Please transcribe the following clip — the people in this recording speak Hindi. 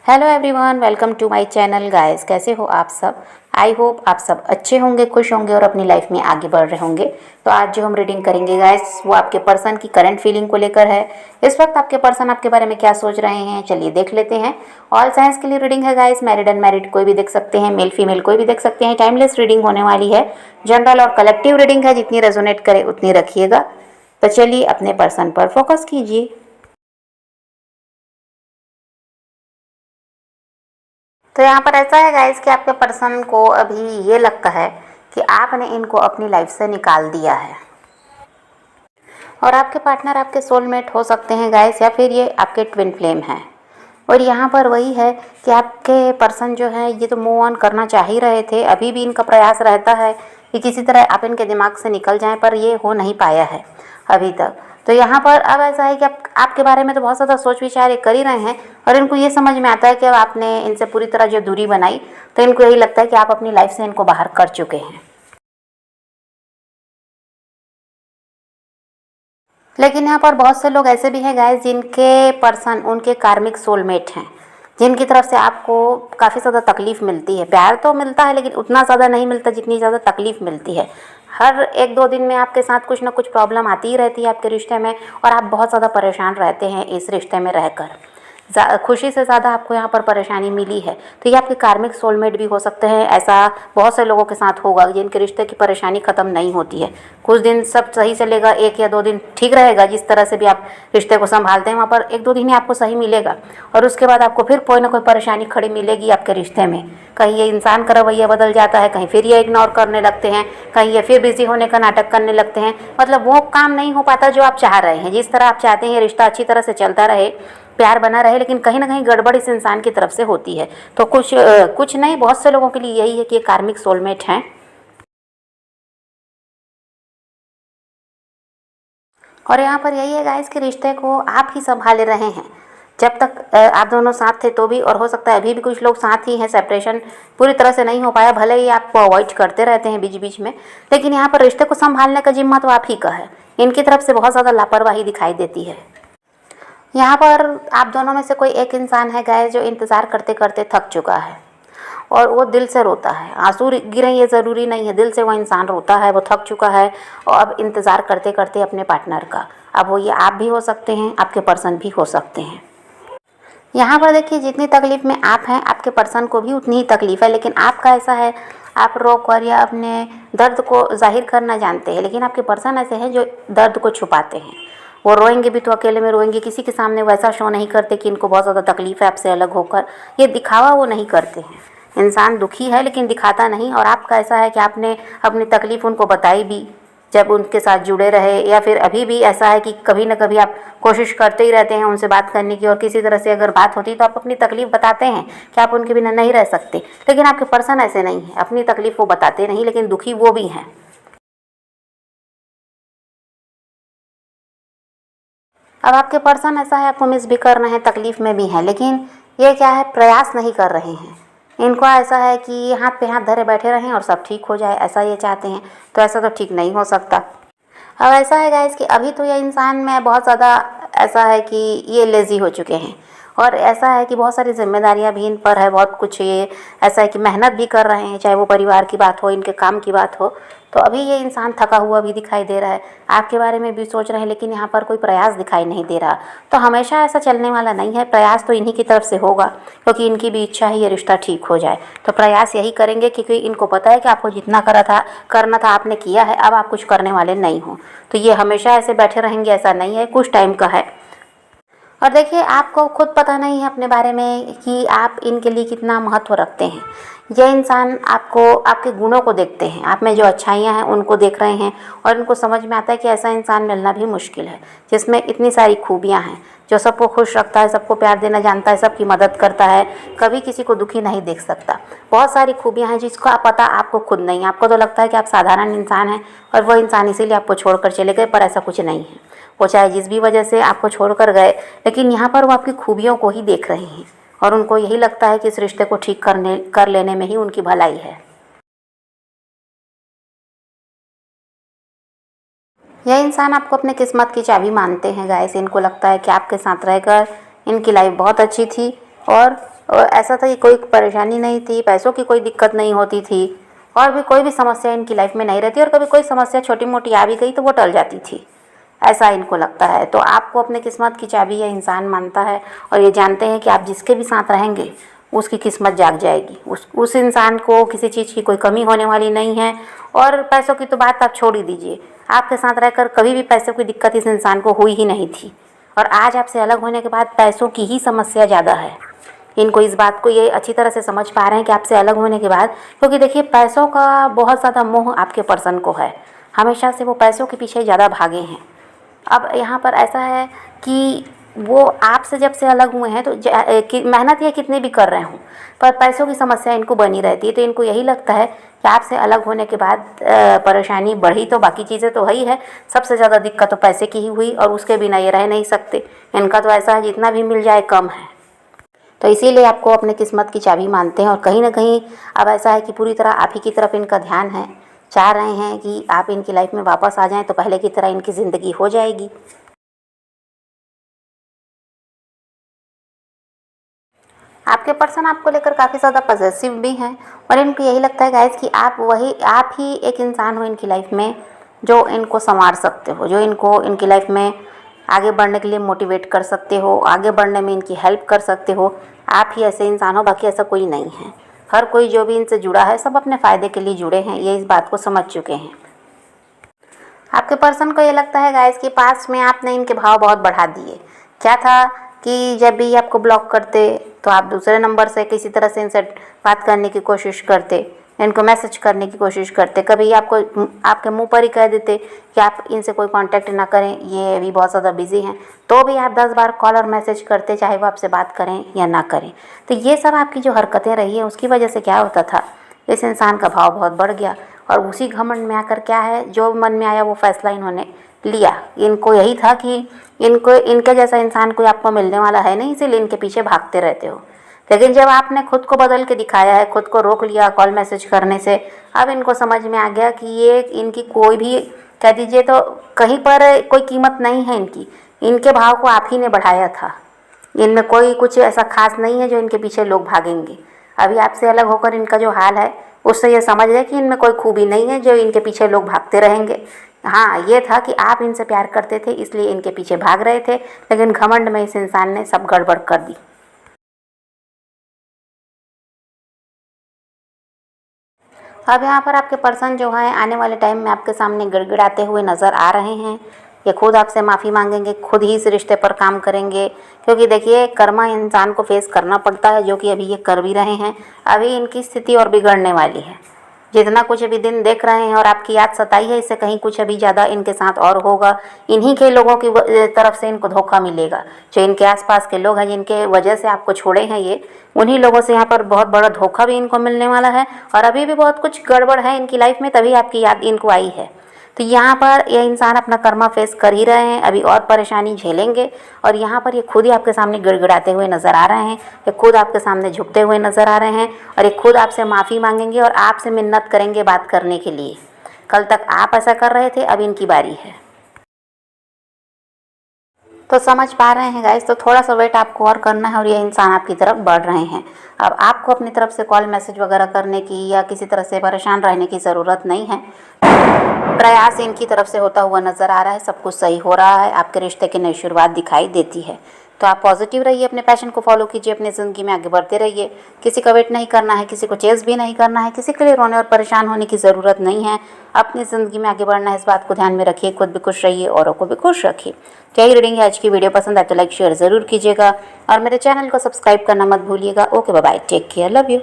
Hello everyone, welcome to my channel guys. कैसे हो आप सब? आई होप आप सब अच्छे होंगे, खुश होंगे और अपनी लाइफ में आगे बढ़ रहे होंगे। तो आज जो हम रीडिंग करेंगे गाइस, वो आपके पर्सन की करंट फीलिंग को लेकर है। इस वक्त आपके पर्सन आपके बारे में क्या सोच रहे हैं, चलिए देख लेते हैं। ऑल साइंस के लिए रीडिंग है गाइस, मैरिड अनमैरिड कोई भी देख सकते हैं, मेल फीमेल कोई भी देख सकते हैं। टाइमलेस रीडिंग होने वाली है, जनरल और कलेक्टिव रीडिंग है, जितनी रेजोनेट करे उतनी रखिएगा। तो चलिए अपने पर्सन पर फोकस कीजिए। तो यहाँ पर ऐसा है गाइस कि आपके पर्सन को अभी ये लगता है कि आपने इनको अपनी लाइफ से निकाल दिया है और आपके पार्टनर आपके सोलमेट हो सकते हैं गाइस, या फिर ये आपके ट्विन फ्लेम हैं। और यहाँ पर वही है कि आपके पर्सन जो है ये तो मूव ऑन करना चाह ही रहे थे, अभी भी इनका प्रयास रहता है कि किसी तरह आप इनके दिमाग से निकल जाएं, पर ये हो नहीं पाया है अभी तक। तो यहाँ पर अब ऐसा है कि आपके बारे में तो बहुत ज़्यादा सोच विचार ये कर ही रहे हैं, और इनको ये समझ में आता है कि अब आपने इनसे पूरी तरह जो दूरी बनाई, तो इनको यही लगता है कि आप अपनी लाइफ से इनको बाहर कर चुके हैं। लेकिन यहाँ पर बहुत से लोग ऐसे भी हैं गाइस, जिनके पर्सन उनके कार्मिक सोलमेट हैं, जिनकी तरफ से आपको काफ़ी ज़्यादा तकलीफ़ मिलती है। प्यार तो मिलता है लेकिन उतना ज़्यादा नहीं मिलता जितनी ज़्यादा तकलीफ़ मिलती है। हर एक दो दिन में आपके साथ कुछ ना कुछ प्रॉब्लम आती ही रहती है आपके रिश्ते में, और आप बहुत ज़्यादा परेशान रहते हैं इस रिश्ते में रहकर। खुशी से ज़्यादा आपको यहाँ पर परेशानी मिली है। तो ये आपके कार्मिक सोलमेट भी हो सकते हैं। ऐसा बहुत से लोगों के साथ होगा जिनके रिश्ते की परेशानी ख़त्म नहीं होती है। कुछ दिन सब सही चलेगा, एक या दो दिन ठीक रहेगा, जिस तरह से भी आप रिश्ते को संभालते हैं वहाँ पर एक दो दिन ही आपको सही मिलेगा, और उसके बाद आपको फिर कोई ना कोई परेशानी खड़ी मिलेगी आपके रिश्ते में। कहीं ये इंसान का रवैया बदल जाता है, कहीं फिर ये इग्नोर करने लगते हैं, कहीं ये फिर बिजी होने का नाटक करने लगते हैं। मतलब वो काम नहीं हो पाता जो आप चाह रहे हैं। जिस तरह आप चाहते हैं ये रिश्ता अच्छी तरह से चलता रहे, प्यार बना रहे, लेकिन कहीं ना कहीं गड़बड़ इस इंसान की तरफ से होती है। तो कुछ नहीं, बहुत से लोगों के लिए यही है कि ये कार्मिक सोलमेट हैं। और यहाँ पर यही है गाइस कि रिश्ते को आप ही संभाले रहे हैं। जब तक आप दोनों साथ थे तो भी, और हो सकता है अभी भी कुछ लोग साथ ही हैं, सेपरेशन पूरी तरह से नहीं हो पाया, भले ही आपको अवॉइड करते रहते हैं बीच बीच में, लेकिन यहाँ पर रिश्ते को संभालने का जिम्मा तो आप ही का है। इनकी तरफ से बहुत ज़्यादा लापरवाही दिखाई देती है। यहाँ पर आप दोनों में से कोई एक इंसान है गाइस जो इंतज़ार करते करते थक चुका है, और वो दिल से रोता है। आंसू गिरे ये ज़रूरी नहीं है, दिल से वो इंसान रोता है, वो थक चुका है और अब इंतज़ार करते करते अपने पार्टनर का। अब वो ये आप भी हो सकते हैं, आपके पर्सन भी हो सकते हैं। यहाँ पर देखिए, जितनी तकलीफ़ में आप हैं आपके पर्सन को भी उतनी ही तकलीफ़ है, लेकिन आपका ऐसा है आप रो कर या अपने दर्द को जाहिर करना जानते हैं, लेकिन आपके पर्सन ऐसे हैं जो दर्द को छुपाते हैं। वो रोएंगे भी तो अकेले में रोएंगे, किसी के सामने वैसा शो नहीं करते कि इनको बहुत ज़्यादा तकलीफ़ है आपसे अलग होकर। ये दिखावा वो नहीं करते हैं। इंसान दुखी है लेकिन दिखाता नहीं, और आपका ऐसा है कि आपने अपनी तकलीफ़ उनको बताई भी जब उनके साथ जुड़े रहे, या फिर अभी भी ऐसा है कि कभी ना कभी आप कोशिश करते ही रहते हैं उनसे बात करने की, और किसी तरह से अगर बात होती तो आप अपनी तकलीफ़ बताते हैं कि आप उनके बिना नहीं रह सकते। लेकिन आपके पर्सन ऐसे नहीं है, अपनी तकलीफ़ वो बताते नहीं, लेकिन दुखी वो भी हैं। अब आपके पर्सन ऐसा है, आपको मिस भी कर रहे हैं, तकलीफ़ में भी हैं, लेकिन ये क्या है, प्रयास नहीं कर रहे हैं। इनको ऐसा है कि हाथ पे हाथ धरे बैठे रहें और सब ठीक हो जाए, ऐसा ये चाहते हैं। तो ऐसा तो ठीक नहीं हो सकता। अब ऐसा है गाइस कि अभी तो ये इंसान में बहुत ज़्यादा ऐसा है कि ये लेज़ी हो चुके हैं, और ऐसा है कि बहुत सारी जिम्मेदारियां भी इन पर है, बहुत कुछ ये ऐसा है कि मेहनत भी कर रहे हैं, चाहे वो परिवार की बात हो, इनके काम की बात हो। तो अभी ये इंसान थका हुआ भी दिखाई दे रहा है, आपके बारे में भी सोच रहे हैं, लेकिन यहाँ पर कोई प्रयास दिखाई नहीं दे रहा। तो हमेशा ऐसा चलने वाला नहीं है, प्रयास तो इन्हीं की तरफ से होगा, क्योंकि इनकी भी इच्छा है ये रिश्ता ठीक हो जाए। तो प्रयास यही करेंगे, क्योंकि इनको पता है कि आपको जितना करना था आपने किया है, अब आप कुछ करने वाले नहीं हो। तो ये हमेशा ऐसे बैठे रहेंगे ऐसा नहीं है, कुछ टाइम का है। और देखिए, आपको खुद पता नहीं है अपने बारे में कि आप इनके लिए कितना महत्व रखते हैं। ये इंसान आपको, आपके गुणों को देखते हैं, आप में जो अच्छाइयाँ हैं उनको देख रहे हैं, और इनको समझ में आता है कि ऐसा इंसान मिलना भी मुश्किल है जिसमें इतनी सारी खूबियाँ हैं, जो सबको खुश रखता है, सबको प्यार देना जानता है, सबकी मदद करता है, कभी किसी को दुखी नहीं देख सकता। बहुत सारी खूबियाँ हैं जिसका पता आपको खुद नहीं है। आपको तो लगता है कि आप साधारण इंसान हैं, और वो इंसान इसीलिए आपको छोड़कर चले गए, पर ऐसा कुछ नहीं है। वो चाहे जिस भी वजह से आपको छोड़कर गए, लेकिन यहाँ पर वो आपकी खूबियों को ही देख रहे हैं, और उनको यही लगता है कि इस रिश्ते को ठीक कर लेने में ही उनकी भलाई है। यह इंसान आपको अपने किस्मत की चाबी मानते हैं गाइस। इनको लगता है कि आपके साथ रहकर इनकी लाइफ बहुत अच्छी थी, और ऐसा था कि कोई परेशानी नहीं थी, पैसों की कोई दिक्कत नहीं होती थी और भी कोई भी समस्या इनकी लाइफ में नहीं रहती और कभी कोई समस्या छोटी मोटी आ भी गई तो वो टल जाती थी, ऐसा इनको लगता है। तो आपको अपने किस्मत की चाबी यह इंसान मानता है और ये जानते हैं कि आप जिसके भी साथ रहेंगे उसकी किस्मत जाग जाएगी, उस इंसान को किसी चीज़ की कोई कमी होने वाली नहीं है। और पैसों की तो बात आप छोड़ ही दीजिए, आपके साथ रहकर कभी भी पैसों की दिक्कत इस इंसान को हुई ही नहीं थी और आज आपसे अलग होने के बाद पैसों की ही समस्या ज़्यादा है। इनको इस बात को ये अच्छी तरह से समझ पा रहे हैं कि आपसे अलग होने के बाद, क्योंकि देखिए पैसों का बहुत ज़्यादा मोह आपके पर्सन को है, हमेशा से वो पैसों के पीछे ज़्यादा भागे हैं। अब यहाँ पर ऐसा है कि वो आपसे जब से अलग हुए हैं तो मेहनत ये कितनी भी कर रहे हों पर पैसों की समस्या इनको बनी रहती है। तो इनको यही लगता है कि आपसे अलग होने के बाद परेशानी बढ़ी तो बाकी चीज़ें तो वही है, सबसे ज़्यादा दिक्कत तो पैसे की ही हुई और उसके बिना ये रह नहीं सकते। इनका तो ऐसा है जितना भी मिल जाए कम है। तो इसीलिए आपको अपने किस्मत की चाबी मानते हैं और कहीं ना कहीं अब ऐसा है कि पूरी तरह आप ही की तरफ इनका ध्यान है, चाह रहे हैं कि आप इनकी लाइफ में वापस आ जाएं तो पहले की तरह इनकी ज़िंदगी हो जाएगी। आपके पर्सन आपको लेकर काफ़ी ज़्यादा पॉजिटिव भी हैं और इनको यही लगता है गाइस कि आप ही एक इंसान हो इनकी लाइफ में जो इनको संवार सकते हो, जो इनको इनकी लाइफ में आगे बढ़ने के लिए मोटिवेट कर सकते हो, आगे बढ़ने में इनकी हेल्प कर सकते हो। आप ही ऐसे इंसान हो, बाकी ऐसा कोई नहीं है। हर कोई जो भी इनसे जुड़ा है सब अपने फ़ायदे के लिए जुड़े हैं, ये इस बात को समझ चुके हैं। आपके पर्सन को ये लगता है गाइस कि पास्ट में आपने इनके भाव बहुत बढ़ा दिए। क्या था कि जब भी आपको ब्लॉक करते तो आप दूसरे नंबर से किसी तरह से इनसे बात करने की कोशिश करते, इनको मैसेज करने की कोशिश करते, कभी आपके मुंह पर ही कह देते कि आप इनसे कोई कांटेक्ट ना करें, ये अभी बहुत ज़्यादा बिजी हैं, तो भी आप 10 बार कॉल और मैसेज करते, चाहे वो आपसे बात करें या ना करें। तो ये सब आपकी जो हरकतें रही है उसकी वजह से क्या होता था, इस इंसान का भाव बहुत बढ़ गया और उसी घमंड में आकर क्या है, जो मन में आया वो फैसला इन्होंने लिया। इनको यही था कि इनके जैसा इंसान कोई आपको मिलने वाला है नहीं, इसीलिए इनके पीछे भागते रहते हो। लेकिन जब आपने खुद को बदल के दिखाया है, खुद को रोक लिया कॉल मैसेज करने से, अब इनको समझ में आ गया कि ये इनकी कोई भी कह दीजिए तो कहीं पर कोई कीमत नहीं है इनकी, इनके भाव को आप ही ने बढ़ाया था। इनमें कोई कुछ ऐसा खास नहीं है जो इनके पीछे लोग भागेंगे। अभी आपसे अलग होकर इनका जो हाल है उससे ये समझ गए कि इनमें कोई खूबी नहीं है जो इनके पीछे लोग भागते रहेंगे। हाँ, ये था कि आप इनसे प्यार करते थे इसलिए इनके पीछे भाग रहे थे, लेकिन घमंड में इस इंसान ने सब गड़बड़ कर दी। अब यहाँ पर आपके पर्सन जो है आने वाले टाइम में आपके सामने गिड़गिड़ाते हुए नज़र आ रहे हैं। ये खुद आपसे माफ़ी मांगेंगे, खुद ही इस रिश्ते पर काम करेंगे, क्योंकि देखिए कर्मा इंसान को फेस करना पड़ता है, जो कि अभी ये कर भी रहे हैं। अभी इनकी स्थिति और बिगड़ने वाली है। जितना कुछ अभी दिन देख रहे हैं और आपकी याद सताई है, इससे कहीं कुछ अभी ज़्यादा इनके साथ और होगा। इन्हीं के लोगों की तरफ से इनको धोखा मिलेगा, जो इनके आसपास के लोग हैं जिनके वजह से आपको छोड़े हैं ये, उन्हीं लोगों से यहाँ पर बहुत बड़ा धोखा भी इनको मिलने वाला है। और अभी भी बहुत कुछ गड़बड़ है इनकी लाइफ में, तभी आपकी याद इनको आई है। तो यहाँ पर ये इंसान अपना कर्मा फेस कर ही रहे हैं, अभी और परेशानी झेलेंगे और यहाँ पर ये खुद ही आपके सामने गिड़गिड़ाते हुए नज़र आ रहे हैं, ये खुद आपके सामने झुकते हुए नज़र आ रहे हैं और ये खुद आपसे माफ़ी मांगेंगे और आपसे मिन्नत करेंगे बात करने के लिए। कल तक आप ऐसा कर रहे थे, अब इनकी बारी है। तो समझ पा रहे हैं गाइस, तो थोड़ा सा वेट आपको और करना है और ये इंसान आपकी तरफ बढ़ रहे हैं। अब आपको अपनी तरफ से कॉल मैसेज वगैरह करने की या किसी तरह से परेशान रहने की ज़रूरत नहीं है। प्रयास इनकी तरफ से होता हुआ नज़र आ रहा है, सब कुछ सही हो रहा है, आपके रिश्ते की नई शुरुआत दिखाई देती है। तो आप पॉजिटिव रहिए, अपने पैशन को फॉलो कीजिए, अपनी ज़िंदगी में आगे बढ़ते रहिए। किसी का वेट नहीं करना है, किसी को चेज़ भी नहीं करना है, किसी के लिए रोने और परेशान होने की ज़रूरत नहीं है। अपनी ज़िंदगी में आगे बढ़ना है, इस बात को ध्यान में रखिए, खुद भी खुश रहिए, औरों को भी खुश रखिए। क्या ही रीडिंग है आज की वीडियो पसंद आए तो लाइक शेयर ज़रूर कीजिएगा और मेरे चैनल को सब्सक्राइब करना मत भूलिएगा। Okay, bye bye, take care, love you.